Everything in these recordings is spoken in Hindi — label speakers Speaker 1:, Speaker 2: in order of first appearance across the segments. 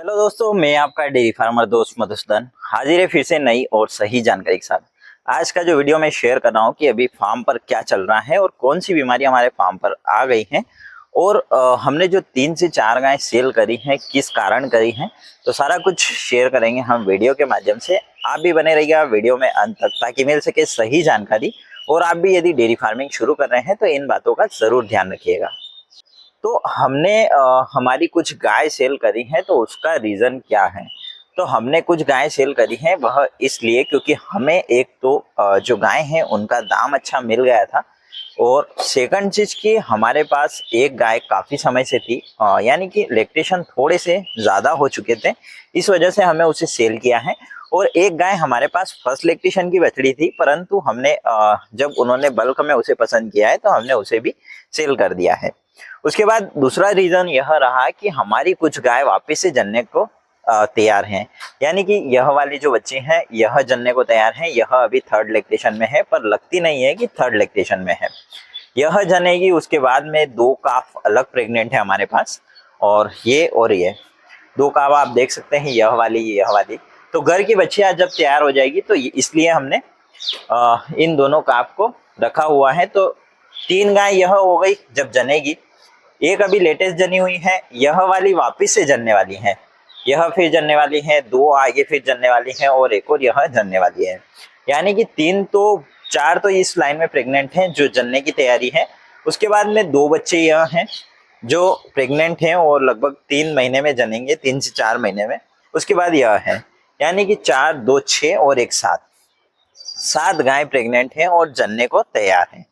Speaker 1: हेलो दोस्तों, मैं आपका डेयरी फार्मर दोस्त मधुसूदन हाजिर है फिर से नई और सही जानकारी के साथ। आज का जो वीडियो मैं शेयर कर रहा हूँ कि अभी फार्म पर क्या चल रहा है और कौन सी बीमारी हमारे फार्म पर आ गई हैं और हमने जो 3 से 4 गाय सेल करी हैं किस कारण करी हैं, तो सारा कुछ शेयर करेंगे हम वीडियो के माध्यम से। आप भी बने रहिएगा वीडियो में अंत तक ताकि मिल सके सही जानकारी। और आप भी यदि डेयरी फार्मिंग शुरू कर रहे हैं तो इन बातों का जरूर ध्यान रखिएगा। तो हमने हमारी कुछ गाय सेल करी है, तो उसका रीज़न क्या है। तो हमने कुछ गाय सेल करी है वह इसलिए क्योंकि हमें एक तो जो गाय हैं उनका दाम अच्छा मिल गया था, और सेकंड चीज़ कि हमारे पास एक गाय काफ़ी समय से थी, यानी कि लैक्टेशन थोड़े से ज़्यादा हो चुके थे, इस वजह से हमें उसे सेल किया है। और एक गाय हमारे पास फर्स्ट लैक्टेशन की बछड़ी थी, परंतु हमने जब उन्होंने बल्क में उसे पसंद किया है तो हमने उसे भी सेल कर दिया है। उसके बाद दूसरा रीजन यह रहा कि हमारी कुछ गाय वापस से जनने को तैयार हैं, यानी कि यह वाली जो बच्ची हैं यह जनने को तैयार हैं। यह अभी थर्ड लैक्टेशन में है, पर लगती नहीं है कि थर्ड लैक्टेशन में है। यह जनेगी, उसके बाद में 2 काफ अलग प्रेग्नेंट है हमारे पास, और ये 2 काफ आप देख सकते हैं, यह वाली। तो घर की बच्चियां जब तैयार हो जाएगी तो इसलिए हमने इन दोनों काफ को रखा हुआ है। तो 3 गाय यह हो गई जब जनेगी, एक अभी लेटेस्ट जनी हुई है, यह वाली वापस से जनने वाली है, यह फिर जनने वाली है, 2 आगे फिर जनने वाली है और एक और यह जनने वाली है। यानी कि 4 तो इस लाइन में प्रेग्नेंट हैं जो जनने की तैयारी है। उसके बाद में 2 बच्चे यह हैं जो प्रेग्नेंट हैं और लगभग 3 महीने में जनेंगे, 3 से 4 महीने में। उसके बाद यह है, यानी कि 4, 2, 6 और एक 7 गाय प्रेग्नेंट हैं और जनने को तैयार हैं,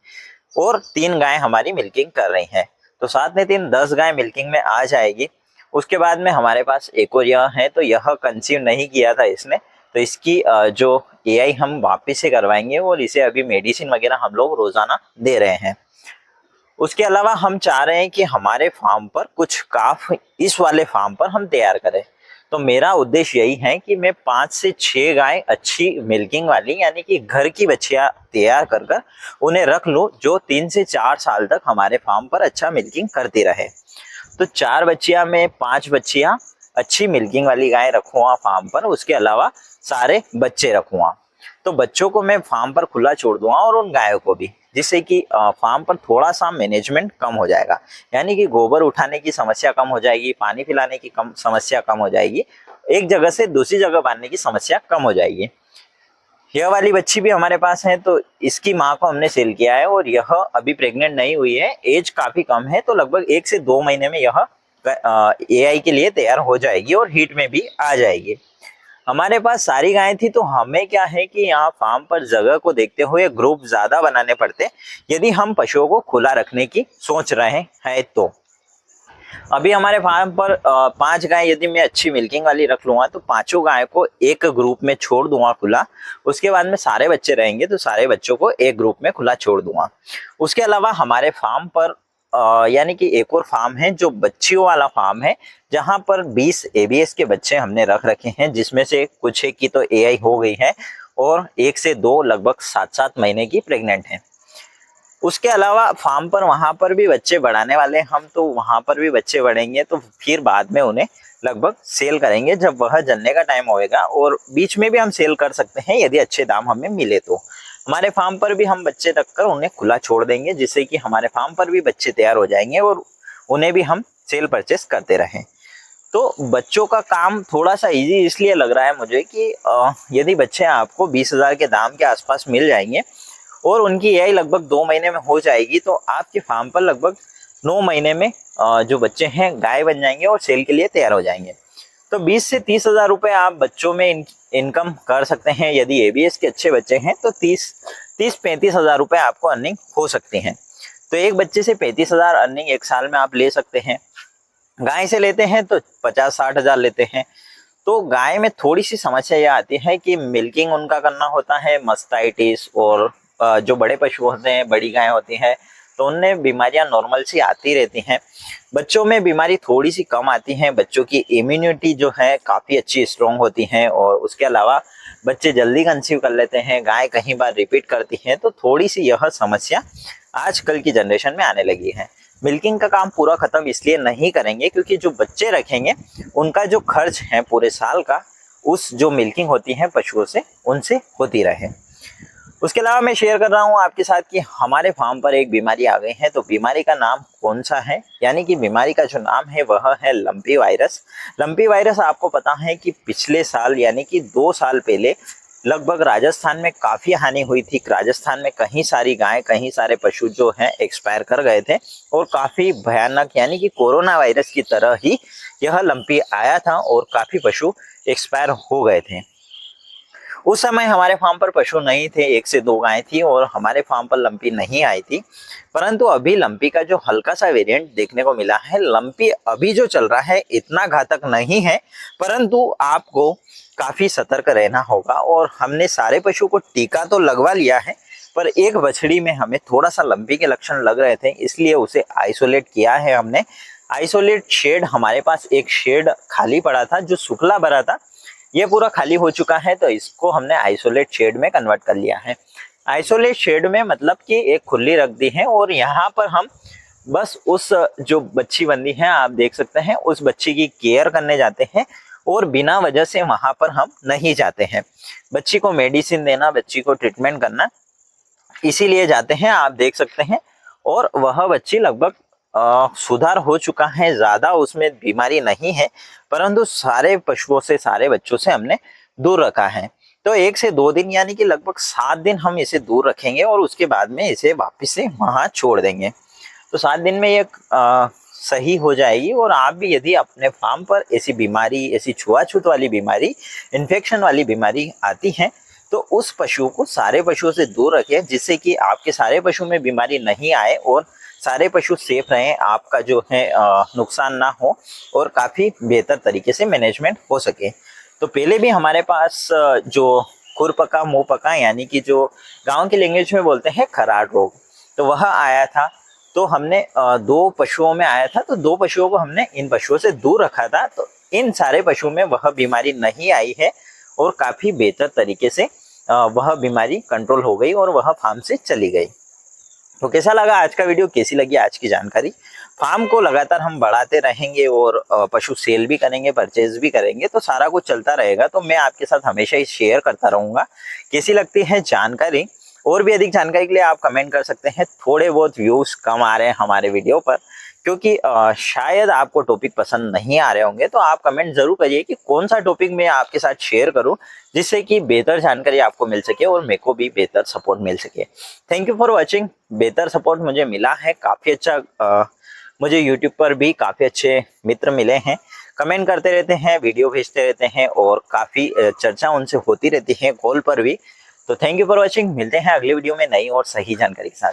Speaker 1: और 3 गाय हमारी मिल्किंग कर रही हैं। तो 7 में 3 10 गाय मिल्किंग में आ जाएगी। उसके बाद में हमारे पास एक और यह है, तो यह कंसीव नहीं किया था इसने, तो इसकी जो एआई हम वापस से करवाएंगे और इसे अभी मेडिसिन वगैरह हम लोग रोजाना दे रहे हैं। उसके अलावा हम चाह रहे हैं कि हमारे फार्म पर कुछ काफ इस वाले फार्म पर हम तैयार करें। तो मेरा उद्देश्य यही है कि मैं 5 से 6 गाय अच्छी मिल्किंग वाली, यानी कि घर की बच्चियां तैयार कर कर उन्हें रख लूं, जो 3 से 4 साल तक हमारे फार्म पर अच्छा मिल्किंग करती रहे। तो 4 बच्चियां में 5 बच्चियां अच्छी मिल्किंग वाली गाय रखूंगा फार्म पर, उसके अलावा सारे बच्चे रखूंगा। तो बच्चों को मैं फार्म पर खुला छोड़ दूंगा और उन गायों को भी, जिससे कि फार्म पर थोड़ा सा मैनेजमेंट कम हो जाएगा, यानी कि गोबर उठाने की समस्या कम हो जाएगी, पानी पिलाने की समस्या कम हो जाएगी, एक जगह से दूसरी जगह बांधने की समस्या कम हो जाएगी। यह वाली बच्ची भी हमारे पास है, तो इसकी माँ को हमने सेल किया है और यह अभी प्रेग्नेंट नहीं हुई है, एज काफी कम है, तो लगभग 1 से 2 महीने में यह एआई के लिए तैयार हो जाएगी और हीट में भी आ जाएगी। हमारे पास सारी गायें थी, तो हमें क्या है कि यहाँ फार्म पर जगह को देखते हुए ग्रुप ज्यादा बनाने पड़ते यदि हम पशुओं को खुला रखने की सोच रहे हैं। तो अभी हमारे फार्म पर 5 गाय यदि मैं अच्छी मिल्किंग वाली रख लूंगा तो 5 गाय को एक ग्रुप में छोड़ दूंगा खुला। उसके बाद में सारे बच्चे रहेंगे तो सारे बच्चों को एक ग्रुप में खुला छोड़ दूंगा। उसके अलावा हमारे फार्म पर यानी कि एक और फार्म है जो बच्चियों वाला फार्म है, जहां पर 20 एबीएस के बच्चे हमने रख रखे हैं, जिसमें से कुछ एक की तो एआई हो गई है और 1 से 2 लगभग 7-7 महीने की प्रेग्नेंट है। उसके अलावा फार्म पर वहां पर भी बच्चे बढ़ाने वाले हम, तो वहां पर भी बच्चे बढ़ेंगे, तो फिर बाद में उन्हें लगभग सेल करेंगे जब वह जनने का टाइम होएगा, और बीच में भी हम सेल कर सकते हैं यदि अच्छे दाम हमें मिले तो। हमारे फार्म पर भी हम बच्चे रखकर उन्हें खुला छोड़ देंगे, जिससे कि हमारे फार्म पर भी बच्चे तैयार हो जाएंगे और उन्हें भी हम सेल परचेस करते रहें। तो बच्चों का काम थोड़ा सा इजी इसलिए लग रहा है मुझे कि यदि बच्चे आपको 20,000 के दाम के आसपास मिल जाएंगे और उनकी एआई लगभग 2 महीने में हो जाएगी, तो आपके फार्म पर लगभग 9 महीने में जो बच्चे हैं गाय बन जाएंगे और सेल के लिए तैयार हो जाएंगे। तो 20 से 30,000 रुपए आप बच्चों में इनकम कर सकते हैं। यदि एबीएस के अच्छे बच्चे हैं तो 30-35,000 रुपए आपको अर्निंग हो सकती है। तो एक बच्चे से 35,000 अर्निंग 1 साल में आप ले सकते हैं। गाय से लेते हैं तो 50-60 हजार लेते हैं। तो गाय में थोड़ी सी समस्या यह आती है कि मिल्किंग उनका करना होता है, मस्टाइटिस, और जो बड़े पशु होते हैं, बड़ी गायें होती हैं, तो उनमें बीमारियां नॉर्मल सी आती रहती हैं। बच्चों में बीमारी थोड़ी सी कम आती है, बच्चों की इम्यूनिटी जो है काफ़ी अच्छी स्ट्रॉन्ग होती है, और उसके अलावा बच्चे जल्दी कंसीव कर लेते हैं, गाय कहीं बार रिपीट करती हैं, तो थोड़ी सी यह समस्या आजकल की जनरेशन में आने लगी है। मिल्किंग का काम पूरा खत्म इसलिए नहीं करेंगे क्योंकि जो बच्चे रखेंगे उनका जो खर्च है पूरे साल का, उस जो मिल्किंग होती है पशुओं से, उनसे होती रहे। उसके अलावा मैं शेयर कर रहा हूँ आपके साथ कि हमारे फार्म पर एक बीमारी आ गई है। तो बीमारी का नाम कौन सा है, यानी कि बीमारी का जो नाम है वह है लंपी वायरस। लंपी वायरस आपको पता है कि पिछले साल यानी कि 2 साल पहले लगभग राजस्थान में काफी हानि हुई थी। राजस्थान में कहीं सारी गाय, कहीं सारे पशु जो हैं एक्सपायर कर गए थे और काफी भयानक यानी कि कोरोना वायरस की तरह ही यह लंपी आया था और काफी पशु एक्सपायर हो गए थे। उस समय हमारे फार्म पर पशु नहीं थे, 1 से 2 गायें थी और हमारे फार्म पर लंपी नहीं आई थी। परंतु अभी लंपी का जो हल्का सा वेरिएंट देखने को मिला है। लंपी अभी जो चल रहा है इतना घातक नहीं है, परंतु आपको काफी सतर्क रहना होगा। और हमने सारे पशु को टीका तो लगवा लिया है, पर एक बछड़ी में हमें थोड़ा सा लंपी के लक्षण लग रहे थे, इसलिए उसे आइसोलेट किया है हमने। आइसोलेट शेड, हमारे पास एक शेड खाली पड़ा था जो शुक्ला भरा था, ये पूरा खाली हो चुका है, तो इसको हमने आइसोलेट शेड में कन्वर्ट कर लिया है। आइसोलेट शेड में मतलब कि एक खुली रख दी है और यहाँ पर हम बस उस जो बच्ची बंदी है, आप देख सकते हैं, उस बच्ची की केयर करने जाते हैं और बिना वजह से वहां पर हम नहीं जाते हैं। बच्ची को मेडिसिन देना, बच्ची को ट्रीटमेंट करना, इसीलिए जाते हैं, आप देख सकते हैं। और वह बच्ची लगभग सुधार हो चुका है, ज्यादा उसमें बीमारी नहीं है, परंतु सारे पशुओं से, सारे बच्चों से हमने दूर रखा है। तो 1 से 2 दिन यानी कि लगभग 7 दिन हम इसे दूर रखेंगे और उसके बाद में इसे वापिस से वहां छोड़ देंगे। तो 7 दिन में ये सही हो जाएगी। और आप भी यदि अपने फार्म पर ऐसी बीमारी, ऐसी छुआछूत वाली बीमारी, इन्फेक्शन वाली बीमारी आती है, तो उस पशु को सारे पशुओं से दूर रखें, जिससे कि आपके सारे पशु में बीमारी नहीं आए और सारे पशु सेफ रहें, आपका जो है नुकसान ना हो और काफ़ी बेहतर तरीके से मैनेजमेंट हो सके। तो पहले भी हमारे पास जो खुरपका, मुँह पका, यानी कि जो गांव की लैंग्वेज में बोलते हैं खराट रोग, तो वह आया था। तो हमने 2 पशुओं में आया था, तो 2 पशुओं को हमने इन पशुओं से दूर रखा था। तो इन सारे पशुओं में वह बीमारी नहीं आई है और काफ़ी बेहतर तरीके से वह बीमारी कंट्रोल हो गई और वह फार्म से चली गई। तो कैसा लगा आज का वीडियो, कैसी लगी आज की जानकारी? फार्म को लगातार हम बढ़ाते रहेंगे और पशु सेल भी करेंगे, परचेज भी करेंगे, तो सारा कुछ चलता रहेगा। तो मैं आपके साथ हमेशा ही शेयर करता रहूंगा। कैसी लगती है जानकारी? और भी अधिक जानकारी के लिए आप कमेंट कर सकते हैं। थोड़े बहुत व्यूज कम आ रहे हैं हमारे वीडियो पर, क्योंकि शायद आपको टॉपिक पसंद नहीं आ रहे होंगे, तो आप कमेंट जरूर करिए कि कौन सा टॉपिक मैं आपके साथ शेयर करूं, जिससे कि बेहतर जानकारी आपको मिल सके और मेरे को भी बेहतर सपोर्ट मिल सके। Thank you for watching. बेहतर सपोर्ट मुझे मिला है, काफ़ी अच्छा मुझे यूट्यूब पर भी काफ़ी अच्छे मित्र मिले हैं, कमेंट करते रहते हैं, वीडियो भेजते रहते हैं और काफ़ी चर्चा उनसे होती रहती है कॉल पर भी। तो थैंक यू फॉर वॉचिंग। मिलते हैं अगले वीडियो में नई और सही जानकारी के साथ।